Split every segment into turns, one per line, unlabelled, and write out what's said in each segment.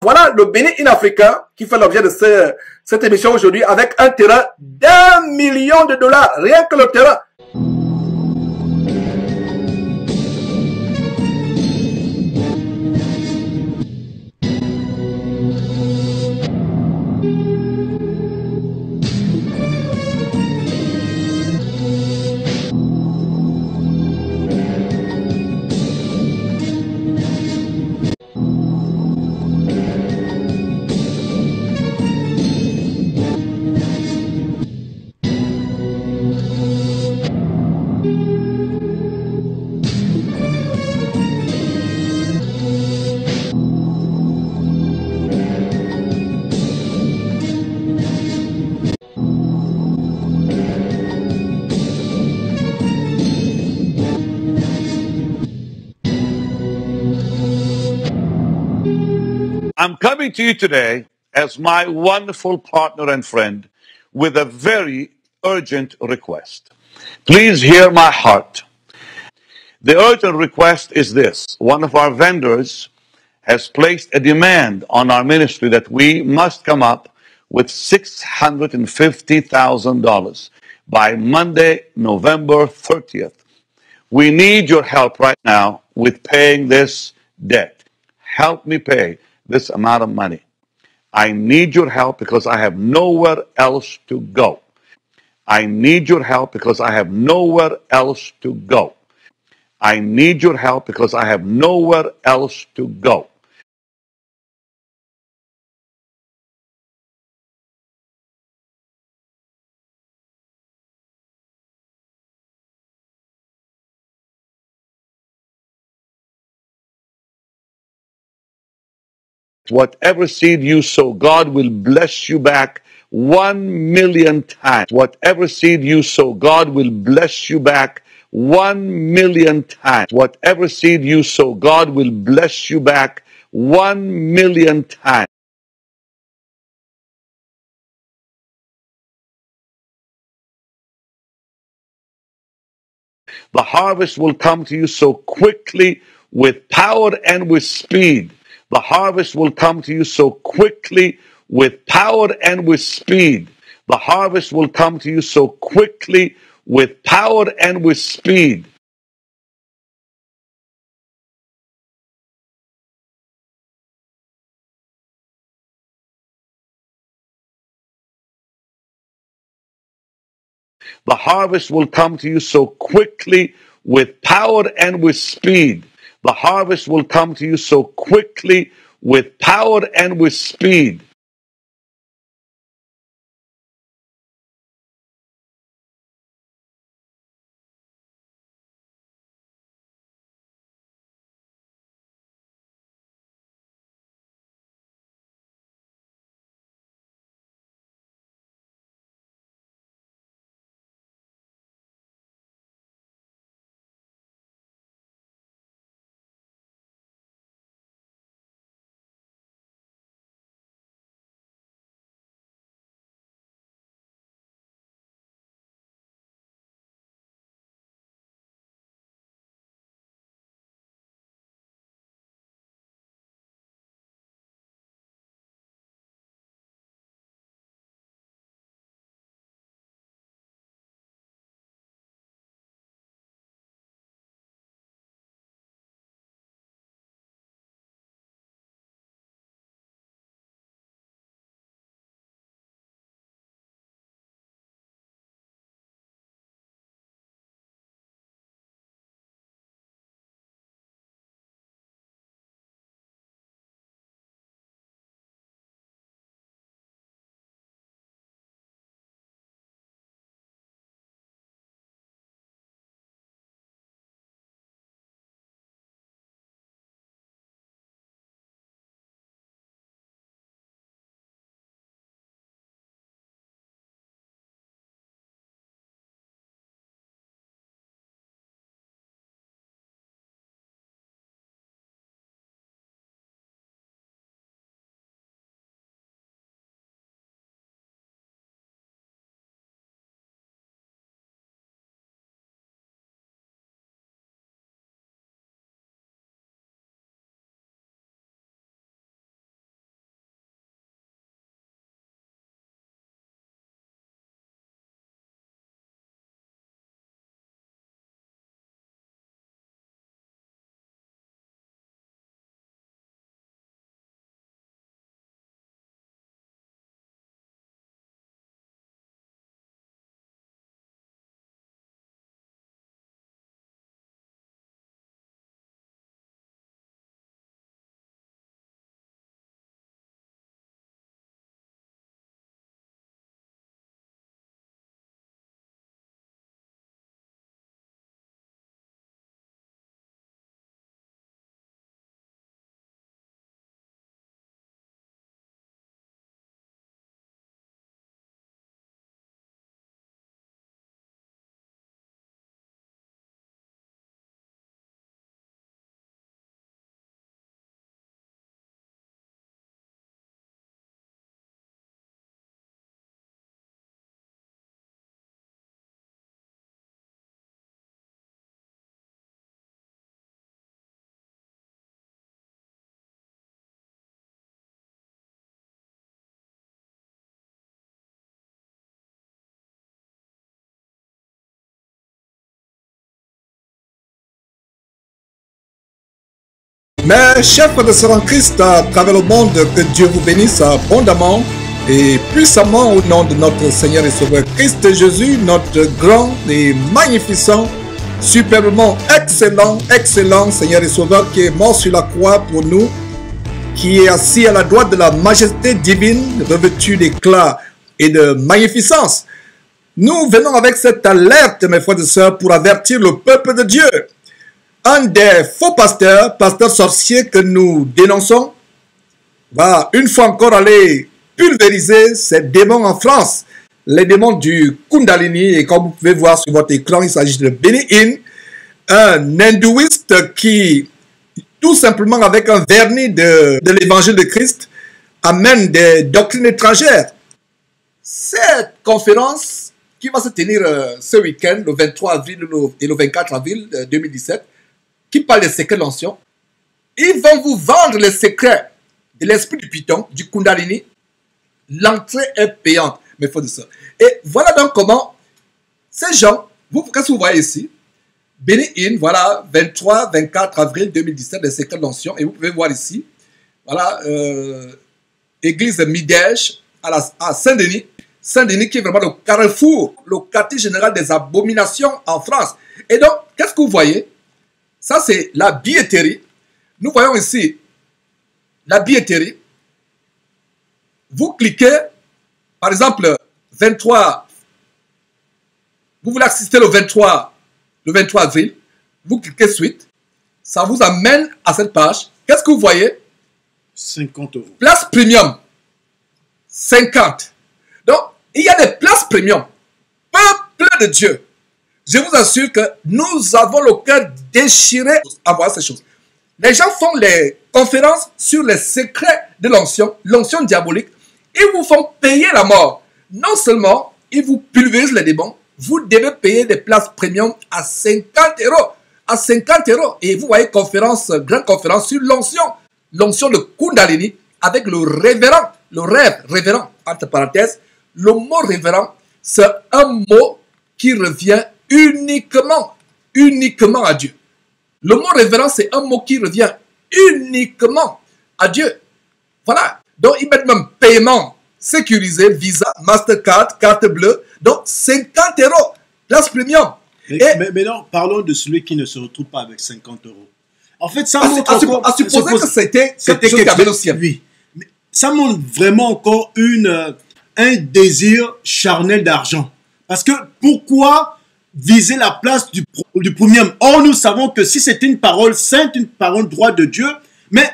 Voilà le Bénin in-africain qui fait l'objet de cette émission aujourd'hui avec un terrain d'1 million de dollars. Rien que le terrain.
I'm coming to you today as my wonderful partner and friend with a very urgent request. Please hear my heart. The urgent request is this. One of our vendors has placed a demand on our ministry that we must come up with $650,000 by Monday, November 30th. We need your help right now with paying this debt. Help me pay this amount of money. I need your help because I have nowhere else to go. I need your help because I have nowhere else to go. I need your help because I have nowhere else to go. Whatever seed you sow, God will bless you back 1,000,000 times. Whatever seed you sow, God will bless you back 1,000,000 times. Whatever seed you sow, God will bless you back 1,000,000 times. The harvest will come to you so quickly with power and with speed. The harvest will come to you so quickly with power and with speed. The harvest will come to you so quickly with power and with speed. The harvest will come to you so quickly with power and with speed. The harvest will come to you so quickly with power and with speed.
Mes chers frères et sœurs en Christ, à travers le monde, que Dieu vous bénisse abondamment et puissamment au nom de notre Seigneur et Sauveur Christ Jésus, notre grand et magnificent, superbement excellent Seigneur et Sauveur qui est mort sur la croix pour nous, qui est assis à la droite de la majesté divine, revêtu d'éclat et de magnificence. Nous venons avec cette alerte, mes frères et sœurs, pour avertir le peuple de Dieu. Un des faux pasteurs sorciers que nous dénonçons, va une fois encore aller pulvériser ces démons en France, les démons du Kundalini. Et comme vous pouvez voir sur votre écran, il s'agit de Benny Hinn, un hindouiste qui, tout simplement avec un vernis de l'évangile de Christ, amène des doctrines étrangères. Cette conférence qui va se tenir ce week-end, le 23 avril et le 24 avril 2017, qui parle des secrets de l'onction, ils vont vous vendre les secrets de l'esprit du python, du Kundalini. L'entrée est payante, mes frères et sœurs. Et voilà donc comment ces gens, qu'est-ce que vous voyez ici? Benny Hinn, voilà, 23-24 avril 2017, les secrets de l'onction. Et vous pouvez voir ici, voilà, église de Midège à Saint-Denis. Saint-Denis qui est vraiment le carrefour, le quartier général des abominations en France. Et donc, qu'est-ce que vous voyez? Ça, c'est la billetterie. Nous voyons ici la billetterie. Vous cliquez, par exemple, 23, vous voulez assister le 23 avril, vous cliquez suite, ça vous amène à cette page. Qu'est-ce que vous voyez?
50 €.
Place premium, 50. Donc, il y a des places premium. Peuple de Dieu, je vous assure que nous avons le cœur déchiré à voir ces choses. Les gens font les conférences sur les secrets de l'onction diabolique. Ils vous font payer la mort. Non seulement ils vous pulvérisent les démons, vous devez payer des places premium à 50 €. À 50 €. Et vous voyez grande conférence sur l'onction de Kundalini avec le révérend, entre parenthèses. Le mot révérend, c'est un mot qui revient uniquement à Dieu. Le mot révérend, c'est un mot qui revient uniquement à Dieu. Voilà. Donc, ils mettent même paiement sécurisé, Visa, Mastercard, carte bleue. Donc, 50 €, place premium.
Mais non, parlons de celui qui ne se retrouve pas avec 50 €. En fait, ça montre encore...
À supposer que c'était quelque chose qui avait le ciel.
Oui. Mais ça montre vraiment encore un désir charnel d'argent. Parce que pourquoi viser la place du premium? Or, nous savons que si c'est une parole sainte, une parole droite de Dieu, mais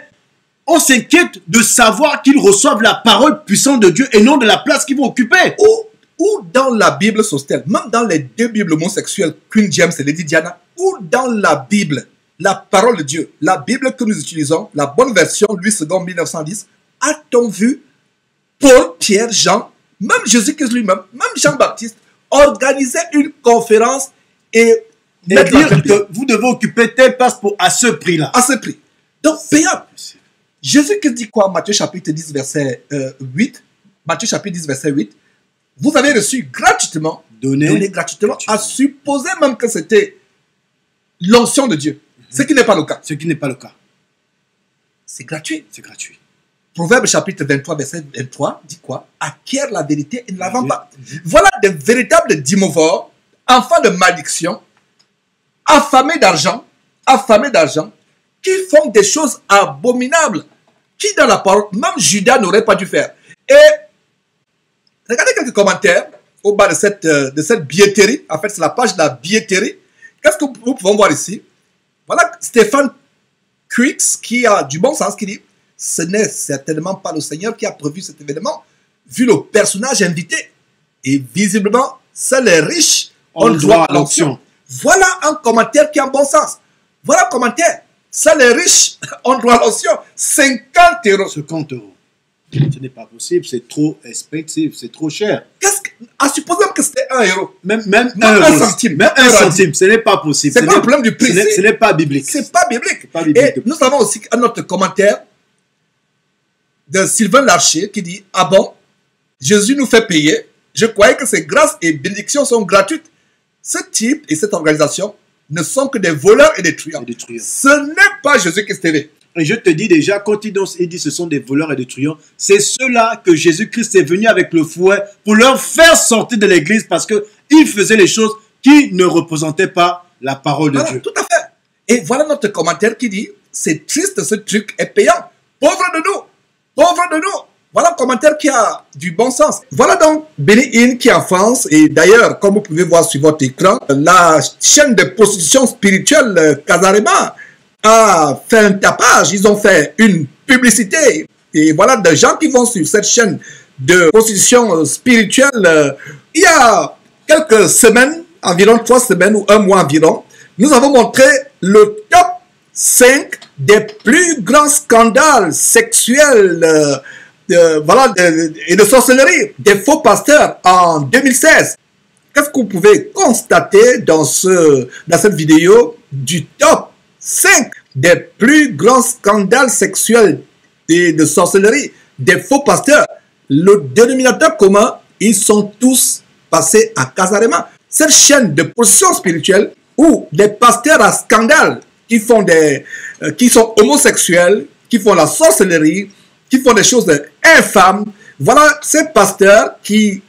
on s'inquiète de savoir qu'ils reçoivent la parole puissante de Dieu et non de la place qu'ils vont occuper.
Ou dans la Bible Sostel, même dans les deux Bibles homosexuelles, Queen James et Lady Diana, ou dans la Bible, la parole de Dieu, la Bible que nous utilisons, la bonne version, Louis II 1910, a-t-on vu Paul, Pierre, Jean, même Jésus-Christ lui-même, même Jean-Baptiste, organiser une conférence et
dire que vous devez occuper telle place à ce prix-là.
À ce prix. Donc, payant. Jésus-Christ dit quoi? Matthieu chapitre 10, verset 8. Matthieu chapitre 10, verset 8. Vous avez reçu gratuitement, donné gratuitement, à supposer même que c'était l'onction de Dieu. Ce qui n'est pas le cas.
Ce qui n'est pas le cas.
C'est gratuit.
C'est gratuit.
Proverbe chapitre 23, verset 23 dit quoi? Acquiert la vérité et ne la vend pas. Voilà de véritables dimorphes, enfants de malédiction, affamés d'argent, qui font des choses abominables, qui dans la parole, même Judas n'aurait pas dû faire. Et regardez quelques commentaires au bas de cette billetterie. En fait, c'est la page de la billetterie. Qu'est-ce que nous pouvons voir ici? Voilà Stéphane Quix qui a du bon sens, qui dit: ce n'est certainement pas le Seigneur qui a prévu cet événement, vu le personnage invité. Et visiblement, seuls les riches ont le droit à l'onction. Voilà un commentaire qui a un bon sens. Voilà un commentaire. Seuls les riches ont le droit à l'onction. 50 €.
50 €. Ce n'est pas possible, c'est trop expensive, c'est trop cher.
À supposer que c'était 1 €.
Même un centime. Même un centime, ce n'est pas possible.
C'est pas le problème du prix.
Ce n'est pas biblique.
C'est pas biblique. Et nous avons aussi un autre commentaire de Sylvain Larcher qui dit: ah bon, Jésus nous fait payer. Je croyais que ces grâces et bénédictions sont gratuites. Ce type et cette organisation ne sont que des voleurs et des truands. Ce n'est pas Jésus-Christ TV.
Et je te dis déjà, quand il dit ce sont des voleurs et des truands, c'est ceux-là que Jésus-Christ est venu avec le fouet pour leur faire sortir de l'église parce qu'ils faisaient les choses qui ne représentaient pas la parole de Dieu.
Tout à fait. Et voilà notre commentaire qui dit, c'est triste, ce truc est payant. Pauvre de nous. Pauvre de nous. Voilà un commentaire qui a du bon sens. Voilà donc Benny Hinn qui est en France. Et d'ailleurs, comme vous pouvez voir sur votre écran, la chaîne de prostitution spirituelle Casarema a fait un tapage. Ils ont fait une publicité. Et voilà des gens qui vont sur cette chaîne de prostitution spirituelle. Il y a quelques semaines, environ 3 semaines ou 1 mois environ, nous avons montré le top 5 des plus grands scandales sexuels et de sorcellerie des faux pasteurs en 2016. Qu'est-ce que vous pouvez constater dans cette vidéo du top 5 des plus grands scandales sexuels et de sorcellerie des faux pasteurs? Le dénominateur commun, ils sont tous passés à Casarema. Cette chaîne de position spirituelle où des pasteurs à scandale qui sont homosexuels, qui font la sorcellerie, qui font des choses infâmes. Voilà ces pasteurs qui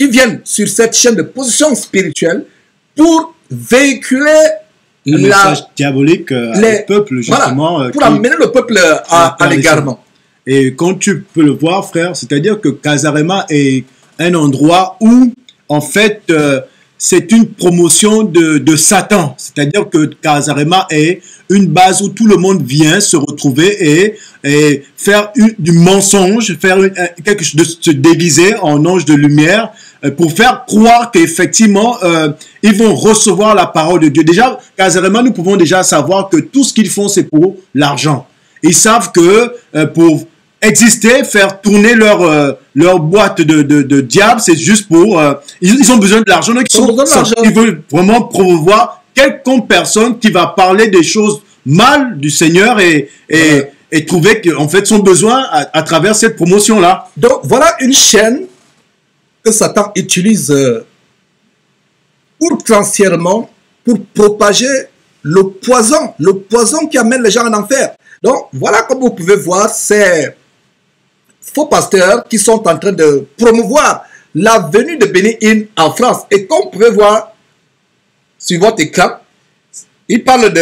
viennent sur cette chaîne de position spirituelle pour véhiculer
un message diabolique au peuple, justement.
Voilà, pour amener le peuple à l'égarement.
Et comme tu peux le voir, frère, c'est-à-dire que Casarema est un endroit où, en fait, c'est une promotion de Satan. C'est-à-dire que Casarema est une base où tout le monde vient se retrouver et faire du mensonge, faire quelque chose de se déguiser en ange de lumière pour faire croire qu'effectivement, ils vont recevoir la parole de Dieu. Déjà, Casarema, nous pouvons déjà savoir que tout ce qu'ils font, c'est pour l'argent. Ils savent que pour exister, faire tourner leur boîte de diable, c'est juste pour... ils ont besoin de l'argent. Ils veulent vraiment promouvoir quelconque personne qui va parler des choses mal du Seigneur et trouver qu'en fait son besoin à travers cette promotion-là.
Donc voilà une chaîne que Satan utilise outrancièrement pour propager le poison qui amène les gens en enfer. Donc voilà, comme vous pouvez voir, ces faux pasteurs qui sont en train de promouvoir la venue de Benny Hinn en France. Et comme vous pouvez voir sur votre écran, il parle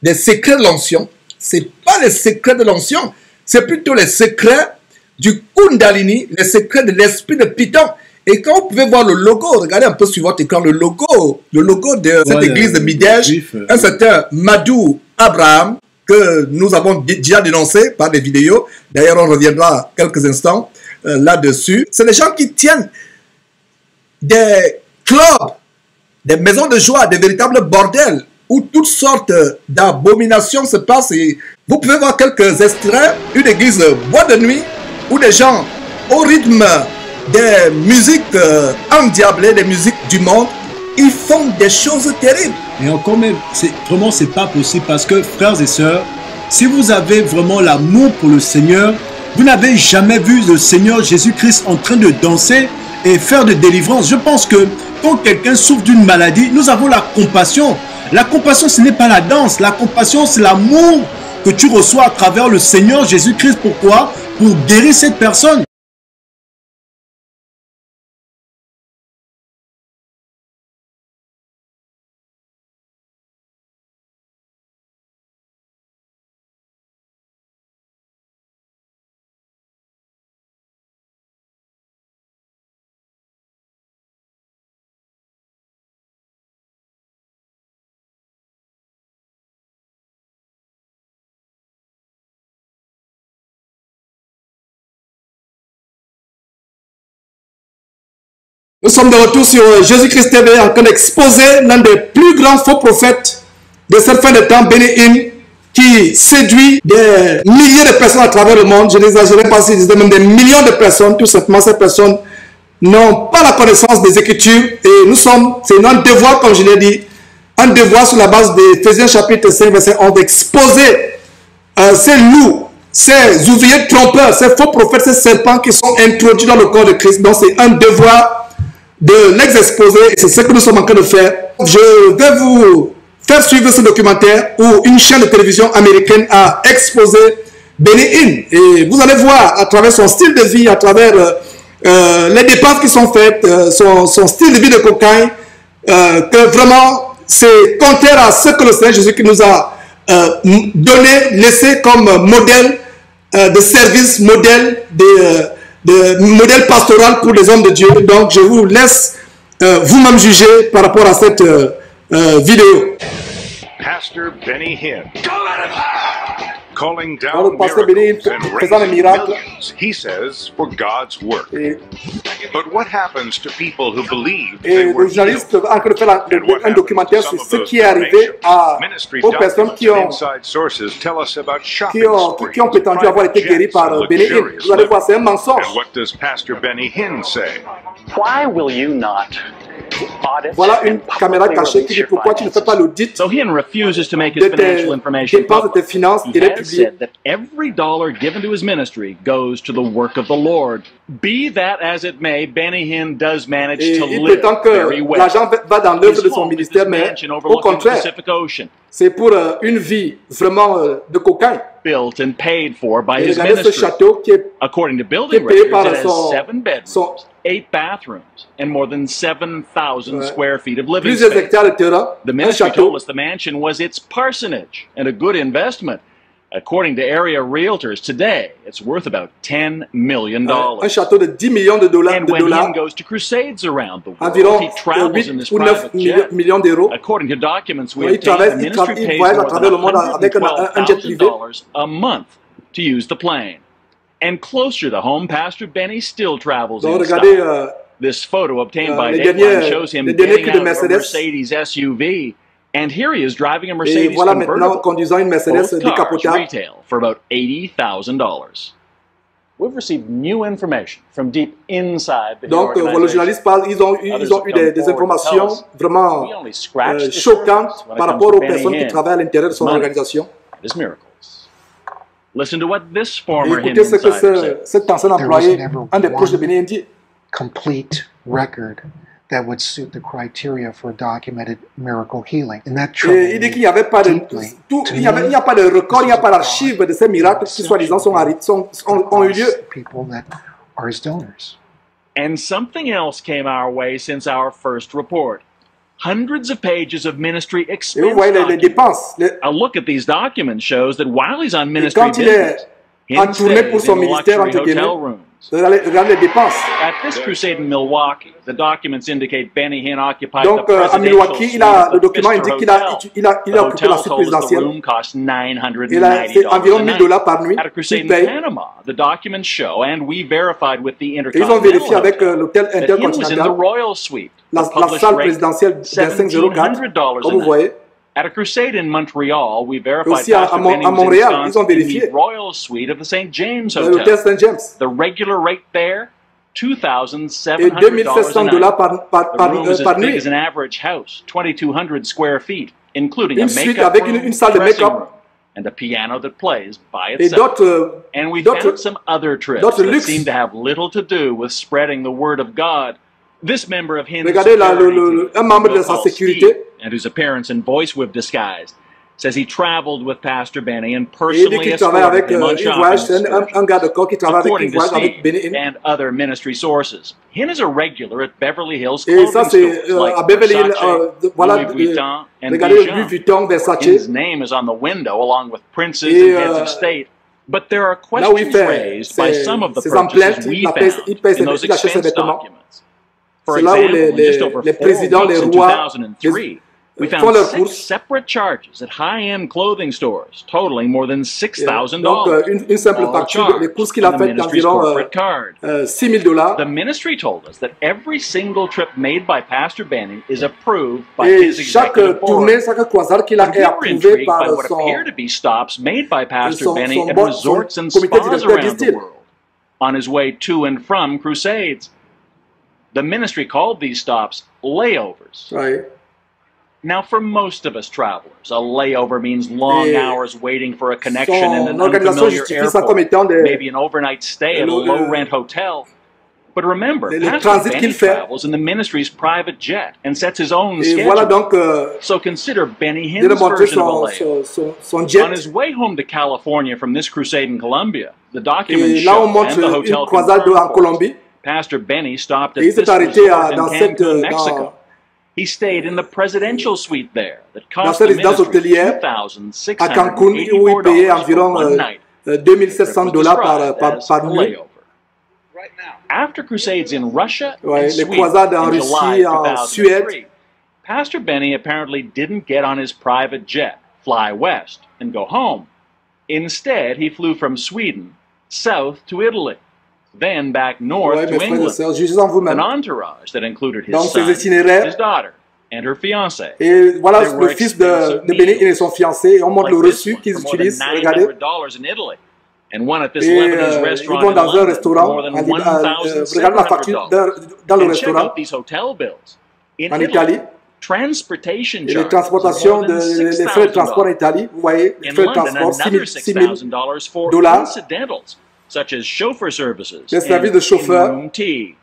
des secrets de l'onction. Ce n'est pas les secrets de l'onction, c'est plutôt les secrets du Kundalini, les secrets de l'esprit de Python. Et quand vous pouvez voir le logo, regardez un peu sur votre écran, le logo de cette église de Midège, un certain Madou Abraham, que nous avons déjà dénoncé par des vidéos. D'ailleurs, on reviendra quelques instants là-dessus. C'est les gens qui tiennent des clubs, des maisons de joie, des véritables bordels, où toutes sortes d'abominations se passent. Et vous pouvez voir quelques extraits, une église boîte de nuit, où des gens, au rythme des musiques endiablées, des musiques du monde, ils font des choses terribles.
Et encore même, vraiment, c'est pas possible parce que, frères et sœurs, si vous avez vraiment l'amour pour le Seigneur, vous n'avez jamais vu le Seigneur Jésus-Christ en train de danser et faire de délivrance. Je pense que quand quelqu'un souffre d'une maladie, nous avons la compassion. La compassion, ce n'est pas la danse. La compassion, c'est l'amour que tu reçois à travers le Seigneur Jésus-Christ. Pourquoi? Pour guérir cette personne.
Nous sommes de retour sur Jésus-Christ TV en train d'exposer l'un des plus grands faux prophètes de cette fin de temps, Benny Hinn, qui séduit des milliers de personnes à travers le monde. Je n'exagère pas si je disais même des millions de personnes. Tout simplement, ces personnes n'ont pas la connaissance des Écritures. Et nous sommes, c'est un devoir, comme je l'ai dit, un devoir sur la base d'Éphésiens chapitre 5, verset 11, d'exposer ces loups, ces ouvriers trompeurs, ces faux prophètes, ces serpents qui sont introduits dans le corps de Christ. Donc c'est un devoir de les exposer, et c'est ce que nous sommes en train de faire. Je vais vous faire suivre ce documentaire où une chaîne de télévision américaine a exposé Benny Hinn. Et vous allez voir à travers son style de vie, à travers les dépenses qui sont faites, son style de vie de cocaïne, que vraiment c'est contraire à ce que le Seigneur Jésus qui nous a donné, laissé comme modèle de service, modèle de modèle pastoral pour les hommes de Dieu. Donc je vous laisse vous-même juger par rapport à cette vidéo.
Pastor Benny Hinn, calling
Alors,
down
le pasteur Benny Hinn
miracles and
faisant des
raising
miracles.
millions, he says, for God's work.
Et,
But what happens to people who believe they
et
were
le journaliste
healed?
a en train de faire
And what
un
happens
documentaire
to
sur
some of
ce
those
qui est arrivé
Ministry
aux personnes
documents and inside sources tell us about shopping
qui ont
sprees,
prétendu avoir été
private
guéris
jets,
par
and
Benny Hinn.
luxurious
Vous allez voir,
living.
c'est un mensonge.
And what does Pastor Benny Hinn say?
Why will you not audit
Voilà une
and
caméra
publicly
cachée qui
release
dit
your
pourquoi tu ne fais pas
finances?
l'audit
So Hinn refuses to make his
de tes
financial information
dépenses de tes
public.
finances
He
et les
has
publier.
said that every dollar given to his ministry goes to the work of the Lord. Be that as it may, Benny Hinn does manage
Et
to
il
live
prétend
very
que
well.
l'argent va dans l'œuvre
His
de son
home is
ministère,
this
mais
mansion
au
overlooking the
contraire,
Pacific Ocean,
c'est pour une vie vraiment de cocaïne.
built and paid for by
Et
his
regardez ce
ministry.
château qui est
According to
qui est
building
payé
records,
par
it has
son-
7 bedrooms,
son-
8 bathrooms, and more than 7,000
Ouais.
square feet of living
plusieurs
space.
hectares de terrain,
The
un
ministry
château.
told us the mansion was its parsonage and a good investment. According to area realtors today, it's worth about $10 million.
Un château de 10 millions de dollars,
And when Hinn goes to crusades around the world,
environ
he travels in
8
this
ou 9
private jet.
millions d'euros.
According to documents we
Il
obtained,
travaille-
the
il
ministry
tra- il
pays
voyage à
more
travers
than
le monde avec un jet privé.
$112,000 a month to use the plane. And closer to home, Pastor Benny still travels
Donc
in
regardez
style. This photo obtained by
les
Dateline
derniers-
shows him
les derniers
getting
cris de
out of a
Mercedes.
Mercedes SUV, and here he is driving a
et
Mercedes
voilà maintenant
convertible.
conduisant une Mercedes
Both cars
décapotable.
retail for about $80,000. We've received new information from deep inside the
Donc voilà, le journaliste parle, ils ont eu des informations vraiment
We only scratched the
choquantes
surface when it
par
comes
rapport
to
aux
Benny
personnes qui
Hinn.
travaillent à l'intérieur de son
Money.
organisation.
His miracles. Listen to what this
Et
former Hinn
écoutez ce que
insider said.
cet ancien employé, un des proches de Benny Hinn dit.
complete record that would suit the criteria for documented miracle healing. And that
Et
troubled
il dit
me
qu'il n'y avait pas de
deeply.
tout,
To
il n'y a pas de record, il n'y a pas d'archive de ces miracles qui soi-disant ont eu lieu.
People that are his donors.
And something else came our way since our first report. Hundreds of pages of ministry
Et
expense
vous voyez les
documents.
dépenses.
A look at these documents shows that while he's on
Et
ministry
quand il
business,
est en
Hinn
tournée pour
stays
son
in
ministère,
luxury
entre guillemets,
hotel rooms.
regardez les dépenses.
At this crusade in Milwaukee, the documents indicate Benny Hinn occupied
Donc
the
à
presidential
Milwaukee,
suite
le
of
document
Pfister
indique
Hotel.
qu'il a
The
occupé la
hotel
suite
told us the
présidentielle.
room cost
Et
$990
là, c'est environ
a
1000
night.
dollars par nuit
At a crusade
qu'il
in
paye.
Panama, the documents show, and we verified with the
Et ils ont
Intercontinental
vérifié avec
Hotel,
l'hôtel
that Hinn was in the
intercontinental,
Royal Suite.
la
The published
salle
rate,
présidentielle de 504,
$1,700
comme
a
vous
night.
voyez.
At a crusade in Montreal, we verified
Aussi à
Pastor Benny
à
was
Montréal,
ensconced
ils ont
in the
vérifié.
Royal Suite of the St. James
L'hôtel
Hotel.
St. James.
The regular rate there,
Et
$2,700
$2700
a night.
par
The room is as
par
big
nuit.
as an average house, 2,200 square feet, including a
Une suite
makeup
avec
room,
une salle de
dressing
make-up.
room, and a piano that plays by
Et
itself.
d'autres
And we
d'autres-
found some other trips
d'autres
that
luxe.
seem to have little to do with spreading the word of God. This member of Hinn's
Regardez là,
security
un
team,
membre de
we'll
sa
call
sécurité.
Steve, and whose appearance and voice we've disguised, says he traveled with Pastor Benny and
Et il dit
personally
qu'il travaille avec
escorted him on
il
shopping
voyage, c'est un
excursions.
gars de corps qui travaille avec,
According
il
to
voyage avec
Steve
Benny Hinn.
and other ministry sources, Hinn is a regular at Beverly Hills
Et
clothing
ça, c'est
stores like
à Beverly Hills,
Versace,
voilà,
Louis Vuitton, and
regardez Louis
Bijan.
Vuitton, Versace.
Hinn's name is on the window along with princes
Et,
and heads of state. But there are
là où il
questions
fait
raised by some of the
ses
purchases
emplettes,
we
il paye
found
ses-
in those
il achète ses
expense
vêtements.
documents. For
C'est là où
example, in just over
les
4
présidents, les
weeks in
rois,
2003, we
font
found
leurs
6
courses.
separate charges at high-end clothing stores, totaling more than $6,000.
Donc une simple
all
facture,
charged
les courses qu'il a
on the
faites
ministry's
d'environ
corporate card.
$6,000.
The ministry told us that every single trip made by Pastor Benny is approved by
Et
his
chaque
executive board.
tournée, chaque croisade qu'il a
But
est
we were
approuvé
intrigued
par
by what
son,
appear to be stops made by Pastor
son-
Benny
son
at
bon-
resorts and
son comité
spas
directeur,
around the
disent-ils.
world on his way to and from crusades. The ministry called these stops layovers.
Ouais.
Now, for most of us travelers, a layover means long
Et
hours waiting for a connection in
son
an
organisation
unfamiliar
justifie ça comme
airport,
étant
maybe an overnight stay at a
le-
low-rent hotel. But remember,
le
Pastor
transit
Benny
qu'il fait.
travels in the ministry's private jet and sets his own
Et voilà
schedule.
donc
So consider Benny
de
Hinn's
montrer
version of a layover.
son
On
jet.
his way home to California from this crusade in Colombia, the documents
Et là,
show
on montre
and the
une
hotel
croisade
confirmed
en
for us,
Colombie.
Pastor Benny stopped at
Et il
this
s'est arrêté
resort
dans
in
cette,
Cancun,
dans,
Mexico. He stayed in the presidential suite there that
dans
cost
cette
the
résidence
ministry
hôtelière à Cancun, où il payait
$2,684 for
environ
one night.
$2,700 par nuit.
Layover. After crusades in Russia
Ouais,
and
les
Sweden
croisades en
in July
Russie, en
2003,
Suède.
Pastor Benny apparently didn't get on his private jet, fly west, and go home. Instead, he flew from Sweden south to Italy, then back north
Ouais,
to
mes frères et
England.
sœurs, jugez en
An
vous-même.
entourage that included his
Donc,
son,
ses itinéraires.
his daughter, and her fiancée.
Et voilà
There were
le fils
expensive
de Béni et
meals,
son fiancé. Et on montre
like
le
this
reçu
one
qu'ils
for more than
utilisent. Regardez.
$900 in Italy, and one at this
Et
Lebanese
ils
restaurant
vont
in
dans un
London for
restaurant.
more than
Regardez la facture
$1,700.
dans le
And check
restaurant
out these hotel bills. In
en
Italy,
Italie.
transportation
Et les
charges
transportations,
more than
les frais de transport en
$6,000.
Italie. Vous voyez, les
In
frais de
London,
transport,
another
$6 000.
$6,000 for
dollars.
incidentals, such as chauffeur services
Les services
and
de chauffeur.
in-room tea.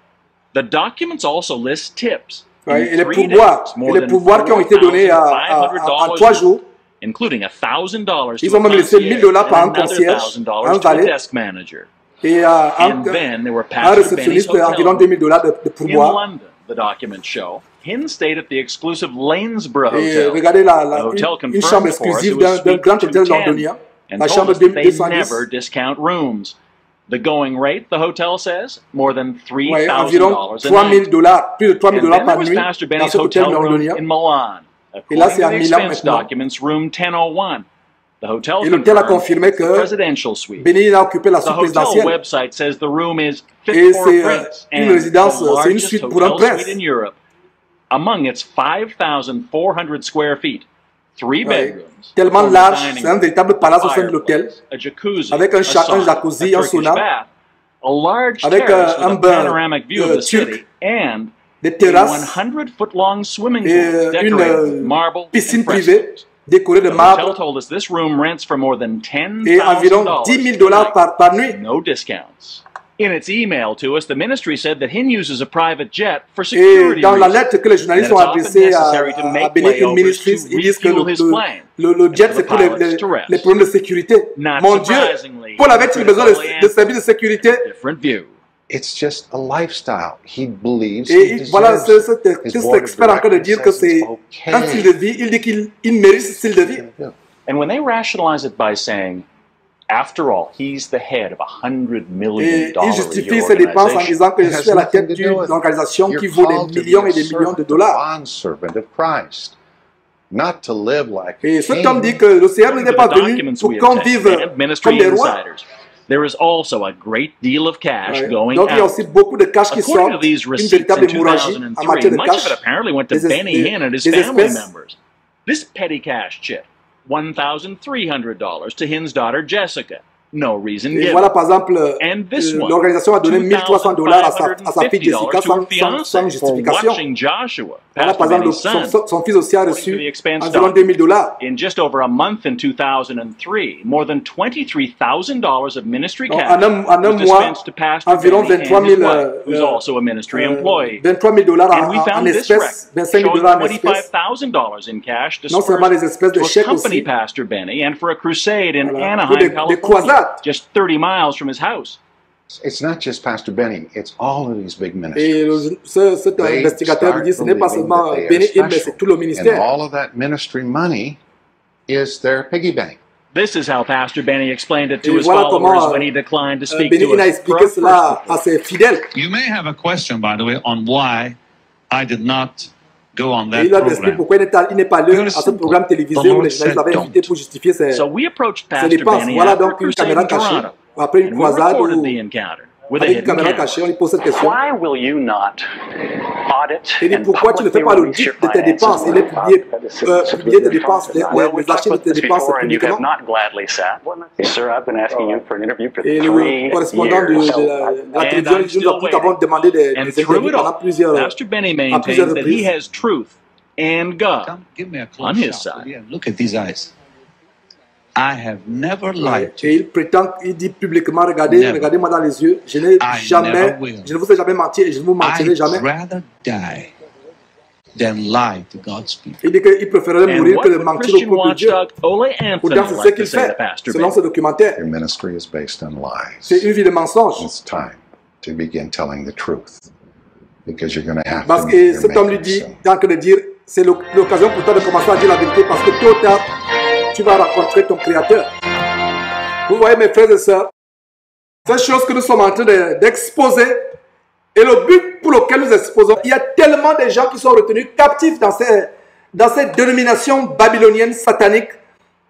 The documents also list tips.
Ouais,
In
et les
3
pourboires.
days,
Et
more
les
than
pourboires qui ont été donnés en 3 jours.
including $1,000
Ils
to
ont
a
même laissé
concierge
$1,000 par un
and another
concierge,
$1,000
un
to a
valet.
desk manager.
Et
And then there were
un
Pastor Benny's
réceptionniste environ
hotel
$2,000 de
in
pourboire.
London. The documents show Hinn stayed at the exclusive Lanesborough
Et
Hotel.
regardez
The hotel
une chambre
confirmed for us
exclusive
it was
d'un
suite
grand hôtel
210
londonien.
and
La
told
chambre
us that they
210.
never discount rooms. The going rate, the hotel says, more than
Ouais,
$3,000
environ
a night.
$3,000, plus de $3,000
And then there
par
was
nuit
Pastor
dans
Benny's
cet hôtel
hotel room
londonien.
in Milan.
Et là,
According
c'est
to
à
the
Milan
expense
maintenant.
documents, room 1001. The hotel
Et l'hôtel a
confirmed
confirmé
it's the
que
presidential suite.
Béni a occupé la
The
suite
hotel
présidentielle.
website says the room is fit
Et
for
c'est
a prince
une
and
résidence,
the
c'est une
largest
suite pour un
hotel
prince.
suite in Europe. Among its 5,400 square feet, 3
Ouais.
bedrooms,
Tellement
former
large,
dining
c'est un
room,
véritable palace au sein de l'hôtel,
fireplace, a jacuzzi,
avec un
sauna,
jacuzzi,
a
un
Turkish
sauna,
bath, a large
avec
terrace
un
with a
bain
panoramic view of the
turc,
city, and
des
a
terrasses
100-foot-long swimming pool
et
decorated with marble
piscine
and
privée
frescoes.
décorée de
The hotel
marbre
told us this room rents for more than
et environ
$10,000
$10,000 par nuit.
no discounts. In its email to us, the ministry said that Hinn uses a private jet for
Et
security
dans la
reasons.
lettre que les journalistes
And
ont
it's often
adressée
necessary to make
Béni
layovers
Ministries,
to
ils disent que
refuel his plane
le jet
and
c'est
for
pour
the pilots to rest.
les problèmes de sécurité.
Not
Mon Dieu,
surprisingly,
Paul avait-il besoin
critical
de services de sécurité?
different view.
It's just a lifestyle. He believes he
Et voilà,
deserves
cet
it. His
cet
board of
expert en train de dire que
directors
c'est
says
un
it's
style de vie. Il dit qu'il mérite ce style de vie.
okay.
And when they rationalize it by saying, after all, he's the head of $100 million
Et il
a
justifie
year
ses dépenses en
organization.
disant que je
It has
suis à la
nothing
tête
to do with
d'une organisation
You're
qui vaut
called
des
to be
millions
a
et des millions de
servant,
dollars.
a bondservant of Christ, not to live like a
Et cet
king.
homme dit que le Seigneur
According
n'était
to
pas
the
venu
documents
pour
we
qu'on
obtained
vive
and
comme
ministry
des rois.
insiders, there is also a great deal of cash
Ouais.
going
Donc il y a
out.
aussi beaucoup de cash qui
According to
sortent,
these
une
receipts in
véritable hémorragie en
2003,
matière de
much of it
cash.
apparently went to
Les
Benny Hinn and his
les
family
espèces.
members. This petty cash chit, $1,300 to Hinn's daughter Jessica. No reason
Et
given.
voilà, par exemple,
And this one,
l'organisation a donné $1,300 à sa fille Jessica
$2,550 to her
sans
fiancé for
justification.
watching Joshua,
Voilà,
Pastor
par exemple,
Benny's son.
son fils aussi a
According to
reçu
the expense
environ
document,
$2,000.
in just over a month in 2003, more than $23,000 of ministry
Donc,
cash
en un
was
mois,
dispensed to Pastor
environ
Benny and
23
his
000
wife, who's also a ministry employee.
$23,000
And we
en
found this
espèces,
record
$25,000
showing
en espèces.
$25,000 in cash
Non seulement des espèces de
dispersed to
chèques
accompany
aussi,
Pastor Benny and for a crusade in
voilà, pour
Anaheim,
des
California,
croisades.
just 30 miles from his house.
It's not just Pastor Benny, it's all of these big
Et
ministries.
cet
They
investigateur lui
start
dit ce n'est pas
believing
seulement
that they are
Béni Hinn, mais
special.
c'est tout le
And
ministère.
all of that ministry money is their piggy bank.
This is how Pastor Benny explained it to
Et
his
voilà
followers
comment
when he declined to speak
Béni
to
Hinn a
us. For
expliqué
our first
cela à
report.
ses fidèles.
You may have a question, by the way, on why I did not go on
Et
that
il a expliqué
program.
pourquoi il n'est pas allé à ce programme télévisé où les journalistes l'avaient invité pour justifier ses
So we approached
ses
Pastor
dépenses.
Benny
Voilà
after a
donc une
crusade
caméra
in
cachée.
Toronto,
Après une
and we
croisade
recorded
où,
the encounter with a
avec une
hidden
caméra
camera.
cachée, on lui pose cette question.
Why will you not audit
Il dit
and
pourquoi tu ne fais
publicly
pas
release
l'audit
your
de tes
finances?
dépenses et les publier tes dépenses,
Well, we've
les
talked
archives de
about
tes
this
dépenses
before, and you have
publiquement.
not gladly sat. Sir, I've been asking you for an interview for
Et
3
le correspondant de
years.
la télévision nous avons demandé des
And through
interviews
it
pendant
all,
plusieurs
Pastor Benny
à plusieurs
maintains that he
reprises.
has truth and God
Come, give me a
on
close
his
shot.
side.
Yeah, look at these eyes.
I have never lied to
Et
you.
il prétend, il dit publiquement, regardez,
Never.
regardez-moi dans les yeux, je n'ai
I
jamais,
never will.
je ne vous ai jamais menti et je ne vous mentirai
I'd
jamais.
rather die than lie to God's people.
Il dit qu'il préférerait
And
mourir
what
que de
would
mentir au
Christian
peuple de Dieu.
watchdog Ole Anthony
Pourtant, c'est ce
like to
qu'il
say to
fait,
Pastor
selon
Ben?
ce documentaire.
Your ministry is based on
C'est
lies.
une vie de mensonges.
It's time to begin telling the truth because you're going to have
Parce
to
que
meet your
cet homme lui
maker
dit,
soon.
tant que de dire, c'est l'occasion pour toi de commencer à dire la vérité parce que tôt ou tard, tu vas rencontrer ton Créateur. Vous voyez mes frères et sœurs, cette chose que nous sommes en train d'exposer et le but pour lequel nous exposons, il y a tellement de gens qui sont retenus captifs dans ces dénominations babyloniennes, sataniques,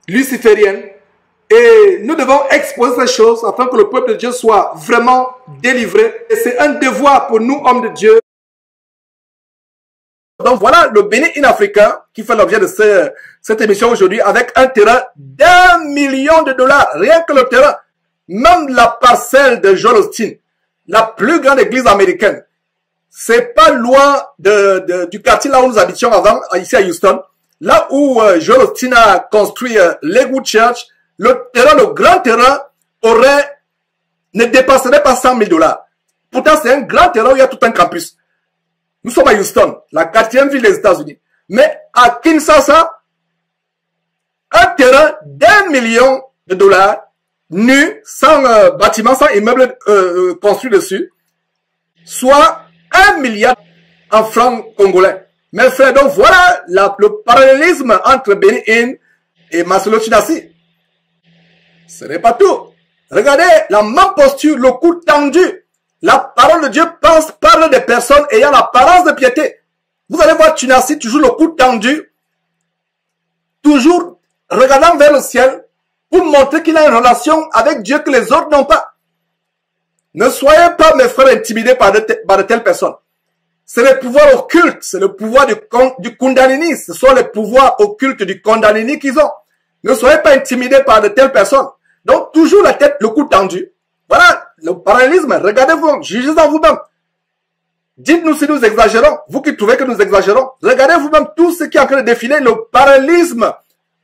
lucifériennes. Et nous devons exposer ces choses afin que le peuple de Dieu soit vraiment délivré. Et c'est un devoir pour nous, hommes de Dieu. Donc voilà le Bénin in Africa qui fait l'objet de cette émission aujourd'hui avec un terrain d'1 million de dollars. Rien que le terrain. Même la parcelle de Joel Osteen, la plus grande église américaine. C'est pas loin du quartier là où nous habitions avant, ici à Houston. Là où Joel Osteen a construit Lakewood Church, le grand terrain ne dépasserait pas 100 000 $. Pourtant, c'est un grand terrain où il y a tout un campus. Nous sommes à Houston, la 4e ville des États-Unis. Mais à Kinshasa, un terrain d'1 million de dollars, nu, sans bâtiment, sans immeuble construit dessus, soit 1 milliard en francs congolais. Mes frères, donc voilà le parallélisme entre Bénin et Marcelo Chinassi. Ce n'est pas tout. Regardez la même posture, le cou tendu. La parole de Dieu parle des personnes ayant l'apparence de piété. Vous allez voir Chinassi toujours le cou tendu, toujours regardant vers le ciel pour montrer qu'il a une relation avec Dieu que les autres n'ont pas. Ne soyez pas, mes frères, intimidés par de telles personnes. C'est le pouvoir occulte, c'est le pouvoir du Kundalini, ce sont les pouvoirs occultes du Kundalini qu'ils ont. Ne soyez pas intimidés par de telles personnes. Donc, toujours la tête, le cou tendu. Voilà, le parallélisme, regardez-vous, jugez en vous-même. Dites-nous si nous exagérons, vous qui trouvez que nous exagérons. Regardez vous-même tout ce qui est en train de défiler, le parallélisme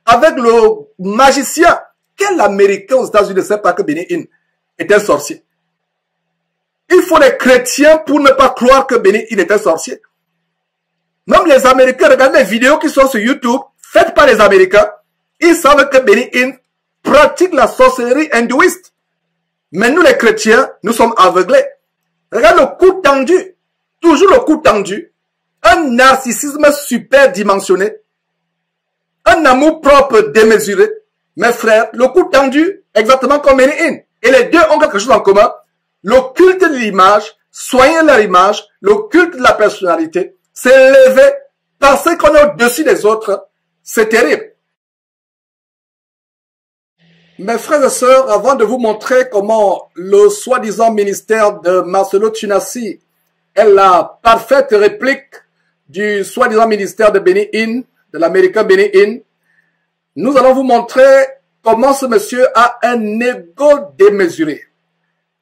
avec le magicien. Quel Américain aux États-Unis ne sait pas que Bénin est un sorcier? Il faut des chrétiens pour ne pas croire que Bénin est un sorcier. Même les Américains, regardez les vidéos qui sont sur YouTube, faites par les Américains. Ils savent que Bénin pratique la sorcellerie hindouiste. Mais nous les chrétiens, nous sommes aveuglés. Regarde le cou tendu. Toujours le cou tendu. Un narcissisme super dimensionné. Un amour propre démesuré. Mes frères, le cou tendu, exactement comme Bénin. Et les deux ont quelque chose en commun. Le culte de l'image, soigner leur image, le culte de la personnalité, s'élever, penser qu'on est au-dessus des autres, c'est terrible. Mes frères et sœurs, avant de vous montrer comment le soi-disant ministère de Marcelo Chinassi est la parfaite réplique du soi-disant ministère de Bénin, de l'américain Bénin, nous allons vous montrer comment ce monsieur a un ego démesuré.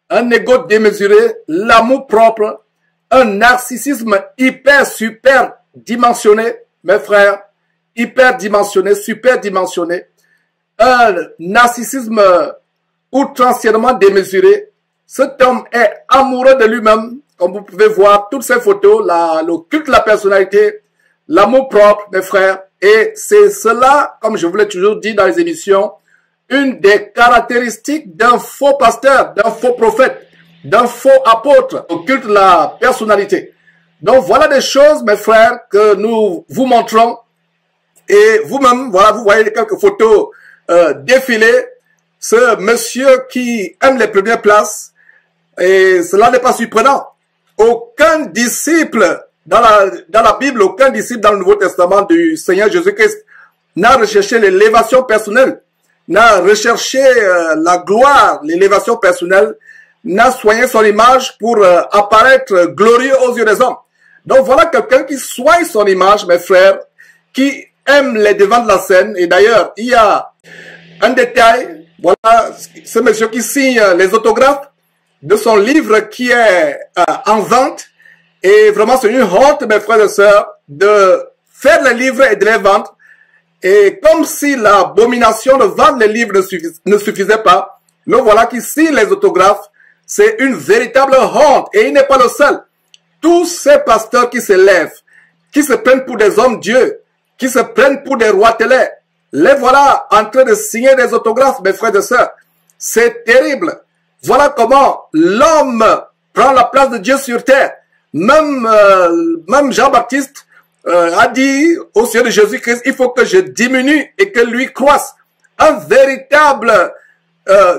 Un ego démesuré, l'amour propre, un narcissisme hyper, super dimensionné, mes frères, hyper dimensionné, super dimensionné, un narcissisme outrancièrement démesuré. Cet homme est amoureux de lui-même, comme vous pouvez voir toutes ces photos, le culte de la personnalité, l'amour propre, mes frères, et c'est cela, comme je vous l'ai toujours dit dans les émissions, une des caractéristiques d'un faux pasteur, d'un faux prophète, d'un faux apôtre au culte de la personnalité. Donc voilà des choses, mes frères, que nous vous montrons. Et vous-même, voilà, vous voyez quelques photos défiler. Ce monsieur qui aime les premières places, et cela n'est pas surprenant. Aucun disciple dans la Bible, aucun disciple dans le Nouveau Testament du Seigneur Jésus-Christ n'a recherché l'élévation personnelle, n'a recherché la gloire, l'élévation personnelle, n'a soigné son image pour apparaître glorieux aux yeux des hommes. Donc voilà quelqu'un qui soigne son image, mes frères, qui aime les devants de la scène. Et d'ailleurs, il y a un détail, voilà, ce monsieur qui signe les autographes de son livre qui est en vente. Et vraiment, c'est une honte, mes frères et sœurs, de faire les livres et de les vendre. Et comme si l'abomination de vendre les livres ne suffisait pas, le voilà qui signe les autographes. C'est une véritable honte. Et il n'est pas le seul. Tous ces pasteurs qui se lèvent, qui se prennent pour des hommes Dieu, qui se prennent pour des rois télé, les voilà en train de signer des autographes, mes frères et sœurs. C'est terrible. Voilà comment l'homme prend la place de Dieu sur terre. Même Jean-Baptiste a dit au Seigneur de Jésus-Christ, il faut que je diminue et que lui croisse. Un véritable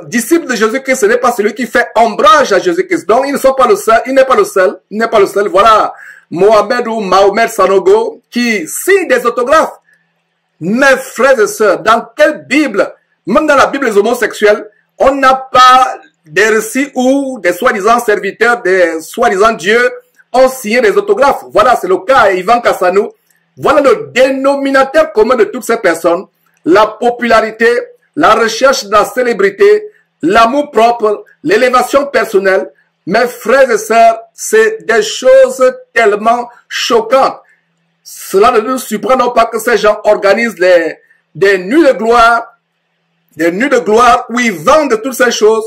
disciple de Jésus-Christ, ce n'est pas celui qui fait ombrage à Jésus-Christ. Donc, ils ne sont pas le seul, il n'est pas le seul, il n'est pas le seul. Voilà Mohamed ou Mahomet Sanogo qui signe des autographes. Mes frères et sœurs, dans quelle Bible, même dans la Bible des homosexuels, on n'a pas des récits où des soi-disant serviteurs, des soi-disant dieux ont signé des autographes. Voilà, c'est le cas à Ivan Kassanou. Voilà le dénominateur commun de toutes ces personnes. La popularité, la recherche de la célébrité, l'amour propre, l'élévation personnelle. Mes frères et sœurs, c'est des choses tellement choquantes. Cela ne nous surprend pas que ces gens organisent des nuits de gloire où ils vendent toutes ces choses.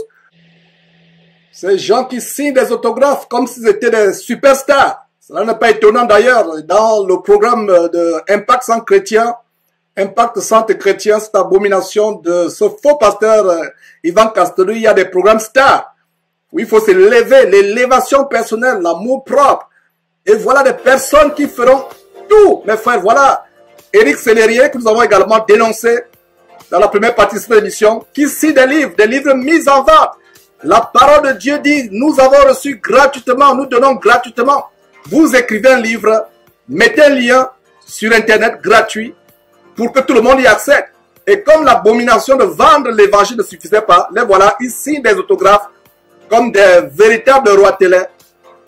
Ces gens qui signent des autographes comme s'ils étaient des superstars. Cela n'est pas étonnant d'ailleurs. Dans le programme de Impact Centre Chrétien, Impact Centre Chrétien, cette abomination de ce faux pasteur Ivan Castelou, il y a des programmes stars où il faut se lever, l'élévation personnelle, l'amour propre. Et voilà des personnes qui feront tout, mes frères. Voilà Éric Sellerier, que nous avons également dénoncé dans la première partie de cette émission, qui signe des livres mis en vente. La parole de Dieu dit, nous avons reçu gratuitement, nous donnons gratuitement. Vous écrivez un livre, mettez un lien sur Internet gratuit pour que tout le monde y accède. Et comme l'abomination de vendre l'évangile ne suffisait pas, les voilà ici des autographes comme des véritables rois télé.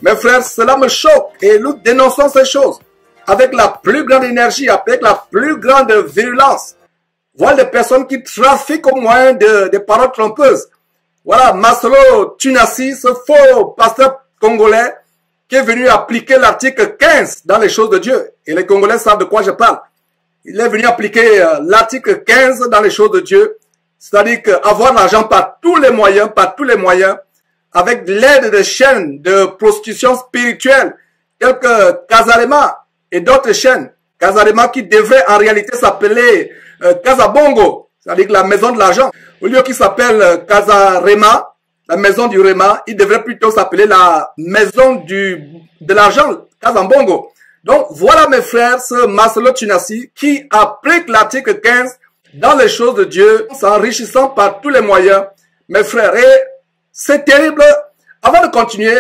Mes frères, cela me choque et nous dénonçons ces choses avec la plus grande énergie, avec la plus grande virulence. Voilà des personnes qui trafiquent au moyen des paroles trompeuses. Voilà, Masolo Tunassi, ce faux pasteur congolais qui est venu appliquer l'article 15 dans les choses de Dieu. Et les Congolais savent de quoi je parle. Il est venu appliquer l'article 15 dans les choses de Dieu. C'est-à-dire qu'avoir l'argent par tous les moyens, avec l'aide de chaînes de prostitution spirituelle, telles que Casarema et d'autres chaînes. Casarema qui devrait en réalité s'appeler Casabongo, c'est-à-dire la maison de l'argent. Au lieu qu'il s'appelle Casarema, la maison du Rema, il devrait plutôt s'appeler la maison de l'argent, Casabongo. Donc voilà mes frères, ce Marcelo Tunassi qui applique l'article 15 dans les choses de Dieu, s'enrichissant par tous les moyens. Mes frères, et c'est terrible. Avant de continuer,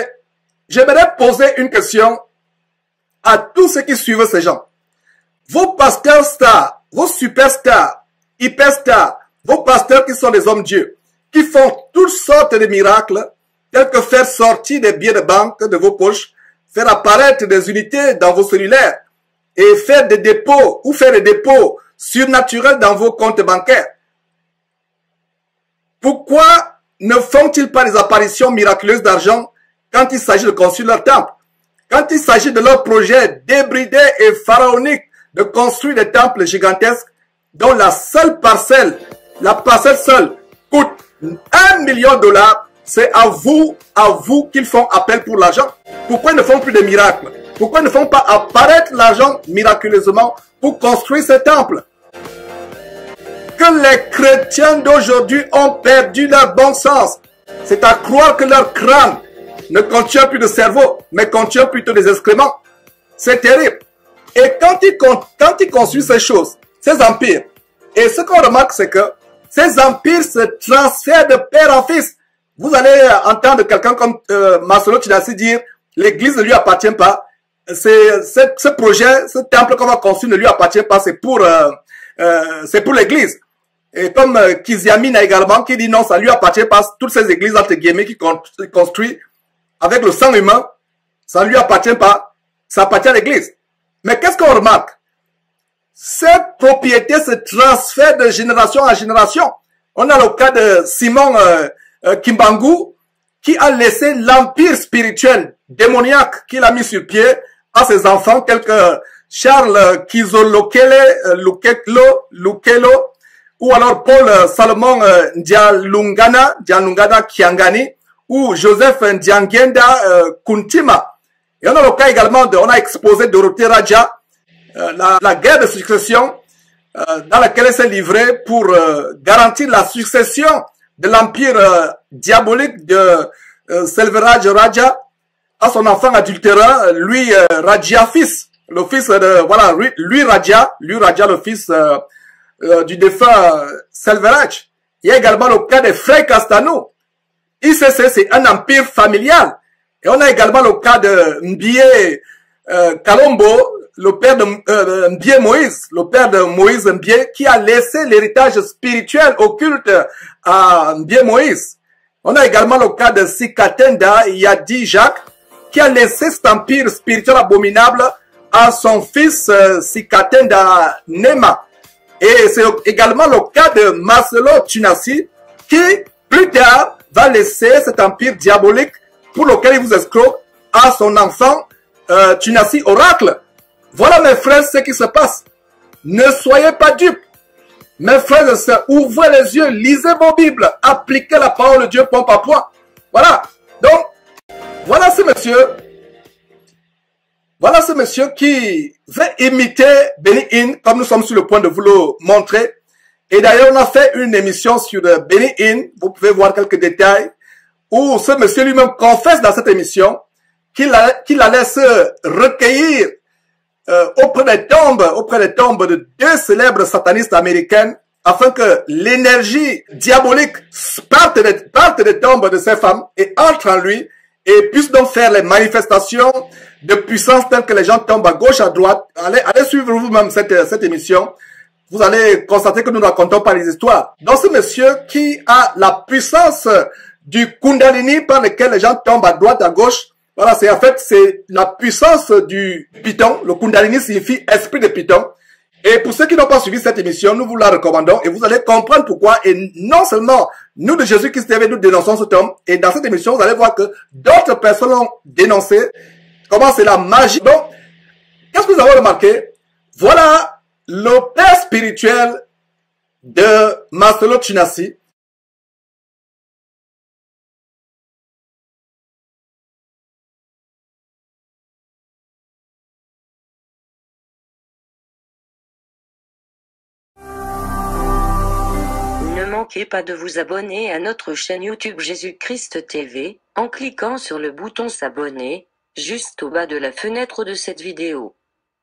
j'aimerais poser une question à tous ceux qui suivent ces gens. Vos pasteurs stars, vos superstars, hyperstars, vos pasteurs qui sont des hommes Dieu, qui font toutes sortes de miracles, tels que faire sortir des billets de banque de vos poches, faire apparaître des unités dans vos cellulaires et faire des dépôts ou faire des dépôts surnaturels dans vos comptes bancaires. Pourquoi ne font-ils pas des apparitions miraculeuses d'argent quand il s'agit de construire leur temple? Quand il s'agit de leur projet débridé et pharaonique de construire des temples gigantesques dont la seule parcelle, la parcelle seule, coûte $1 million, c'est à vous qu'ils font appel pour l'argent. Pourquoi ils ne font plus de miracles? Pourquoi ils ne font pas apparaître l'argent miraculeusement pour construire ces temples? Que les chrétiens d'aujourd'hui ont perdu leur bon sens. C'est à croire que leur crâne ne contient plus de cerveau, mais contient plutôt des excréments. C'est terrible. Et quand ils construisent ces choses, ces empires, et ce qu'on remarque, c'est que ces empires se transfèrent de père en fils. Vous allez entendre quelqu'un comme Marcelo Tunassi dire, l'église ne lui appartient pas. Ce projet, ce temple qu'on va construire ne lui appartient pas, c'est pour l'église. Et comme Kiziamina également, qui dit non, ça lui appartient pas, toutes ces églises, entre guillemets, qui construisent avec le sang humain, ça ne lui appartient pas, ça appartient à l'église. Mais qu'est-ce qu'on remarque? Cette propriété se transfère de génération en génération. On a le cas de Simon Kimbangu, qui a laissé l'empire spirituel démoniaque qu'il a mis sur pied à ses enfants, tels que Charles Kizolokele Lukelo, ou alors Paul Salomon Ndialungana Kiangani, ou Joseph Ndiangenda Kuntima. Et on a le cas également on a exposé Dorothée Raja, la guerre de succession dans laquelle elle s'est livrée pour garantir la succession de l'empire diabolique de Selvaraj Raja à son enfant adultérant, lui Raja fils, le fils de, voilà, lui Raja, le fils du défunt Selvaraj. Il y a également le cas des frères Castano. ICC, c'est un empire familial. Et on a également le cas de Mbie Kalombo, le père de Mbie Moïse, le père de Moïse Mbie, qui a laissé l'héritage spirituel occulte à Mbie Moïse. On a également le cas de Sikatenda Yadi Jacques, qui a laissé cet empire spirituel abominable à son fils Sikatenda Nema. Et c'est également le cas de Marcelo Tunasi, qui plus tard va laisser cet empire diabolique pour lequel il vous escroque à son enfant Tunasi Oracle. Voilà mes frères ce qui se passe. Ne soyez pas dupes. Mes frères et sœurs, ouvrez les yeux, lisez vos Bibles, appliquez la parole de Dieu point par point. Voilà. Donc, voilà ce monsieur. Voilà ce monsieur qui veut imiter Benny Hinn, comme nous sommes sur le point de vous le montrer. Et d'ailleurs, on a fait une émission sur Benny Hinn. Vous pouvez voir quelques détails où ce monsieur lui-même confesse dans cette émission qu'il allait se recueillir auprès des tombes de deux célèbres satanistes américaines afin que l'énergie diabolique parte des tombes de ces femmes et entre en lui et puisse donc faire les manifestations de puissance telles que les gens tombent à gauche, à droite. Allez suivre vous-même cette émission. Vous allez constater que nous ne racontons pas les histoires. Donc ce monsieur qui a la puissance du Kundalini par lequel les gens tombent à droite, à gauche. Voilà, c'est la puissance du Python. Le Kundalini signifie esprit de Python. Et pour ceux qui n'ont pas suivi cette émission, nous vous la recommandons et vous allez comprendre pourquoi. Et non seulement nous de Jésus-Christ TV, nous dénonçons cet homme. Et dans cette émission, vous allez voir que d'autres personnes ont dénoncé comment c'est la magie. Donc, qu'est-ce que nous avons remarqué? Voilà le père spirituel de Marcelo Tunasi.
Ne manquez pas de vous abonner à notre chaîne YouTube Jésus-Christ TV, en cliquant sur le bouton s'abonner, juste au bas de la fenêtre de cette vidéo.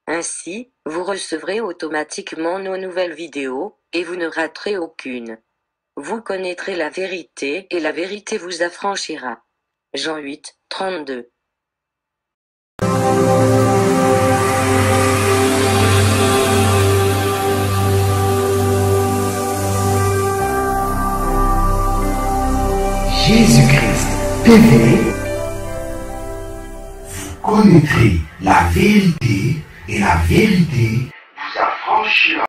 Ainsi, vous recevrez automatiquement nos nouvelles vidéos, et vous ne raterez aucune. Vous connaîtrez la vérité et la vérité vous affranchira. Jean 8, 32.
Jésus-Christ TV, vous connaîtrez la vérité et la vérité vous affranchira.